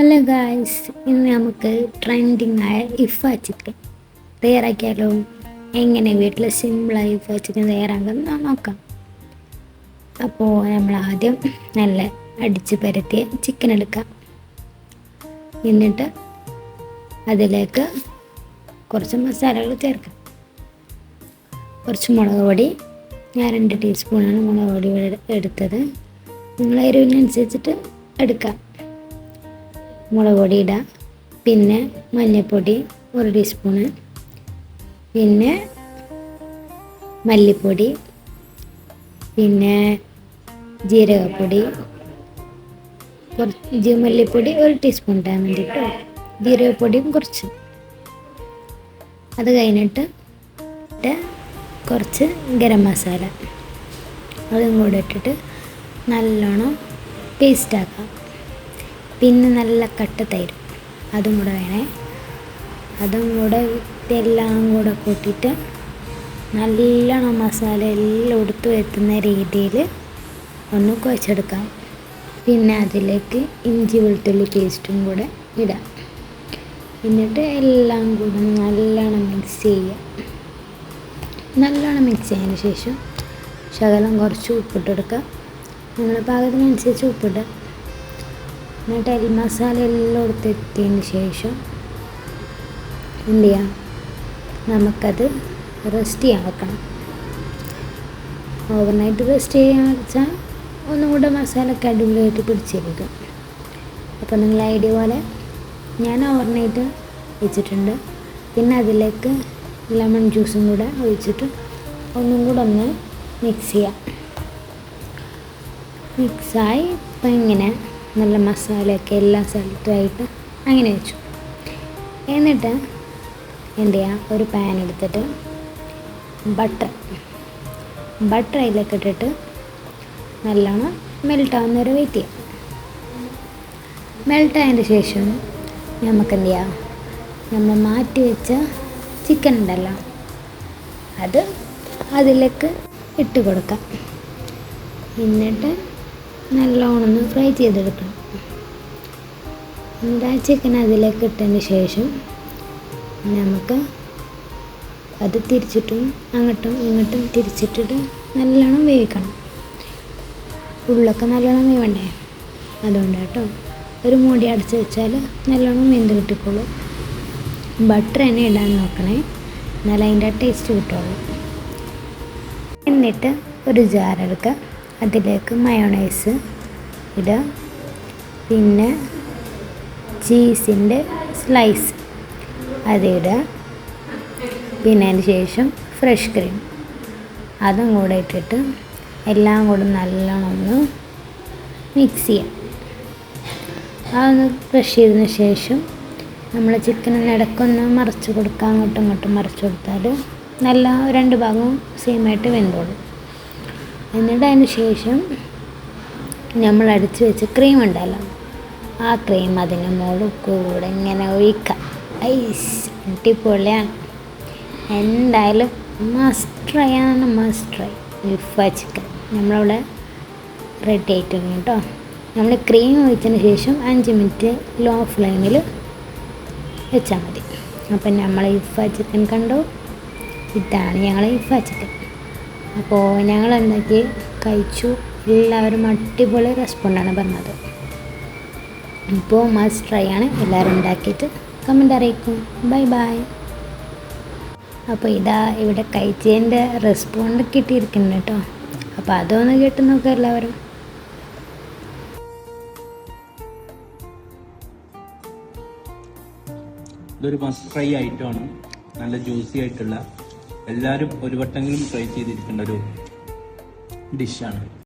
Hello guys, ഇന്ന് നമുക്ക് trending ആയ ഇഫ ചിക്കൻ തയ്യാറാക്കിയാലോ. എങ്ങനെ വീട്ടിൽ സിമ്പിളായി ഇഫ ചിക്കൻ തയ്യാറാക്കാൻ നോക്കാം. അപ്പോൾ നമ്മൾ ആദ്യം നല്ല അടിച്ച് പരത്തിയ ചിക്കൻ എടുക്കാം. എന്നിട്ട് അതിലേക്ക് കുറച്ച് മസാലകൾ ചേർക്കാം. കുറച്ച് മുളക് പൊടി, ഞാൻ 2 ടീസ്പൂണാണ് മുളക് പൊടി എടുത്തത്. നിങ്ങൾ എരിവിനനുസരിച്ചിട്ട് എടുക്കാം. മുളക് പൊടി ഇടാം. പിന്നെ മഞ്ഞൾപ്പൊടി 1 ടീസ്പൂണ്, പിന്നെ മല്ലിപ്പൊടി, പിന്നെ ജീരകപ്പൊടി കുറച്ച്, മല്ലിപ്പൊടി 1 ടീസ്പൂൺ ഇട്ടാൽ മതി കേട്ടോ. ജീരകപ്പൊടിയും കുറച്ച്. അത് കഴിഞ്ഞിട്ട് കുറച്ച് ഗരം മസാല അതും കൂടെ ഇട്ടിട്ട് നല്ലോണം പേസ്റ്റാക്കാം. പിന്നെ നല്ല കട്ട തൈര് അതും കൂടെ വേണേ. അതും കൂടെ ഇതെല്ലാം കൂടെ കൂട്ടിയിട്ട് നല്ലോണം മസാല എല്ലാം എടുത്ത് എത്തുന്ന രീതിയിൽ ഒന്ന് കുഴച്ചെടുക്കാം. പിന്നെ അതിലേക്ക് ഇഞ്ചി വെളുത്തുള്ളി പേസ്റ്റും കൂടെ ഇടാം. എന്നിട്ട് എല്ലാം കൂടെ നല്ലോണം മിക്സ് ചെയ്യുക. നല്ലോണം മിക്സ് ചെയ്തതിന് ശേഷം ശകലം കുറച്ച് ഉപ്പിട്ടെടുക്കുക. നിങ്ങളുടെ പാകത്തിനനുസരിച്ച് ഉപ്പിടുക. എന്നിട്ട് അരി മസാല എല്ലാം എടുത്തെത്തിയതിന് ശേഷം എന്ത് ചെയ്യാം, നമുക്കത് റെസ്റ്റ് ചെയ്യാൻ വെക്കണം. ഓവർനൈറ്റ് റെസ്റ്റ് ചെയ്യാൻ വെച്ചാൽ ഒന്നും കൂടെ മസാലയൊക്കെ അടിപൊളിയായിട്ട് പിടിച്ചിരിക്കും. അപ്പോൾ നിങ്ങൾ ഐഡിയ പോലെ ഞാൻ ഓവർനൈറ്റ് വെച്ചിട്ടുണ്ട്. പിന്നെ അതിലേക്ക് ലെമൺ ജ്യൂസും കൂടെ ഒഴിച്ചിട്ട് ഒന്നും കൂടെ ഒന്ന് മിക്സ് ചെയ്യാം. മിക്സായി ഇപ്പം ഇങ്ങനെ നല്ല മസാലയൊക്കെ എല്ലാ സ്ഥലത്തുമായിട്ട് അങ്ങനെ വെച്ചു. എന്നിട്ട് എന്ത് ചെയ്യുക, ഒരു പാൻ എടുത്തിട്ട് ബട്ടർ അതിലേക്ക് ഇട്ടിട്ട് നല്ലോണം മെൽട്ടാവുന്നവരെ വെയിറ്റ് ചെയ്യാം. മെൽട്ടായതിന് ശേഷം നമുക്ക് എന്ത് ചെയ്യാം, നമ്മൾ മാറ്റി വെച്ച ചിക്കൻ ഉണ്ടല്ലോ അത് അതിലേക്ക് ഇട്ട് കൊടുക്കാം. എന്നിട്ട് നല്ലോണം ഒന്ന് ഫ്രൈ ചെയ്തെടുക്കണം. എന്നിട്ട് ആ ചിക്കൻ അതിലേക്ക് ഇട്ടതിന് ശേഷം നമുക്ക് അത് തിരിച്ചിട്ടും അങ്ങോട്ടും ഇങ്ങോട്ടും തിരിച്ചിട്ടിട്ട് നല്ലോണം വേവിക്കണം. ഉള്ളൊക്കെ നല്ലോണം വേവണ്ടേ, അതുകൊണ്ട് കേട്ടോ. ഒരു മൂടി അടച്ച് വെച്ചാൽ നല്ലോണം വെന്ത് കിട്ടിക്കോളൂ. ബട്ടർ തന്നെ ഇടാൻ നോക്കണേ, എന്നാലും അതിൻ്റെ ടേസ്റ്റ് കിട്ടുള്ളൂ. എന്നിട്ട് ഒരു ജാറെടുക്കുക. അതിലേക്ക് മയോണൈസ് ഇടുക. പിന്നെ ചീസിൻ്റെ സ്ലൈസ് അതിടുക. പിന്നെ അതിന് ശേഷം ഫ്രഷ് ക്രീം അതും കൂടെ ഇട്ടിട്ട് എല്ലാം കൂടെ നല്ലോണം ഒന്ന് മിക്സ് ചെയ്യാം. അതൊന്ന് ക്രഷ് ചെയ്തതിന് ശേഷം നമ്മൾ ചിക്കനിന് ഇടയ്ക്കൊന്ന് മറിച്ച് കൊടുക്കുക. അങ്ങോട്ടും ഇങ്ങോട്ടും മറിച്ച് കൊടുത്താൽ നല്ല 2 ഭാഗവും സെയിമായിട്ട് വെന്തോളും. എന്നിട്ട് അതിന് ശേഷം നമ്മൾ അടിച്ച് വെച്ച് ക്രീം ഉണ്ടല്ലോ, ആ ക്രീം അതിന് മുകളിൽ കൂടെ ഇങ്ങനെ ഒഴിക്കാം. അടിപൊളിയാണ്. എന്തായാലും മസ്റ്റ് ട്രൈ ആണ്, മസ്റ്റ് ട്രൈ ഇഫ ചിക്കൻ. നമ്മളവിടെ റെഡി ആയിട്ടുണ്ട് കേട്ടോ. നമ്മൾ ക്രീം ഒഴിച്ചതിന് ശേഷം 5 മിനിറ്റ് ലോ ഫ്ലെയിമിൽ വെച്ചാൽ മതി. അപ്പം നമ്മൾ ഇഫ ചിക്കൻ കണ്ടു. ഇതാണ് ഞങ്ങൾ ഇഫ ചിക്കൻ. അപ്പോൾ ഞങ്ങൾ ഉണ്ടാക്കി കഴിച്ചു. എല്ലാവരും അടിപൊളി റെസ്പോണ്ടാണ് പറഞ്ഞത്. ഇപ്പോൾ മസ്റ്റ് ട്രൈ ആണ്. എല്ലാവരും ഉണ്ടാക്കിയിട്ട് കമൻ്റ് അറിയിക്കും. Bye bye. അപ്പോൾ ഇതാ ഇവിടെ കഴിച്ചതിൻ്റെ റെസ്പോണ്ട് കിട്ടിയിരിക്കുന്നു കേട്ടോ. അപ്പോൾ അതൊന്ന് കേട്ട് നോക്കാം എല്ലാവരും. ഇതൊരു മസ്റ്റ് ട്രൈ ഐറ്റമാണ്. നല്ല ജ്യൂസി ആയിട്ടുള്ള, എല്ലാവരും ഒരു വട്ടെങ്കിലും ട്രൈ ചെയ്തിരിക്കേണ്ട ഒരു ഡിഷാണ്.